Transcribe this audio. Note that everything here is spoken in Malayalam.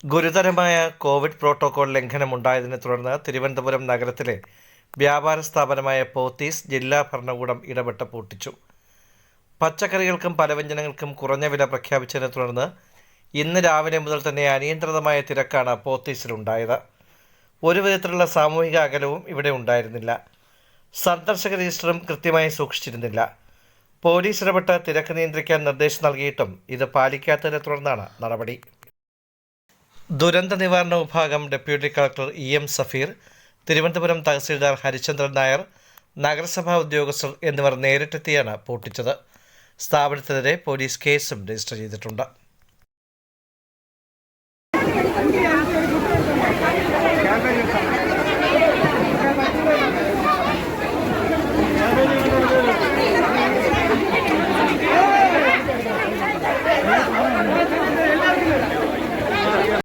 ഗുരുതരമായ കോവിഡ് പ്രോട്ടോകോൾ ലംഘനമുണ്ടായതിനെ തുടർന്ന് തിരുവനന്തപുരം നഗരത്തിലെ വ്യാപാര സ്ഥാപനമായ പോത്തീസ് ജില്ലാ ഭരണകൂടം ഇടപെട്ട് പൂട്ടിച്ചു. പച്ചക്കറികൾക്കും പലവ്യഞ്ജനങ്ങൾക്കും കുറഞ്ഞ വില പ്രഖ്യാപിച്ചതിനെ തുടർന്ന് ഇന്ന് രാവിലെ മുതൽ തന്നെ അനിയന്ത്രിതമായ തിരക്കാണ് പോത്തീസിലുണ്ടായത്. ഒരു വിധത്തിലുള്ള സാമൂഹിക അകലവും ഇവിടെ ഉണ്ടായിരുന്നില്ല. സന്ദർശക രജിസ്റ്ററും കൃത്യമായി സൂക്ഷിച്ചിരുന്നില്ല. പോലീസ് ഇടപെട്ട് തിരക്ക് നിയന്ത്രിക്കാൻ നിർദ്ദേശം നൽകിയിട്ടും ഇത് പാലിക്കാത്തതിനെ തുടർന്നാണ് നടപടി. ദുരന്ത നിവാരണ വിഭാഗം deputy collector EM Safeer, Thiruvananthapuram tahsildar Harichandran Nair, നഗരസഭാ ഉദ്യോഗസ്ഥർ എന്നിവർ നേരിട്ടെത്തിയാണ് പൂട്ടിച്ചത്. സ്ഥാപനത്തിനെതിരെ പോലീസ് കേസും രജിസ്റ്റർ ചെയ്തിട്ടുണ്ട്.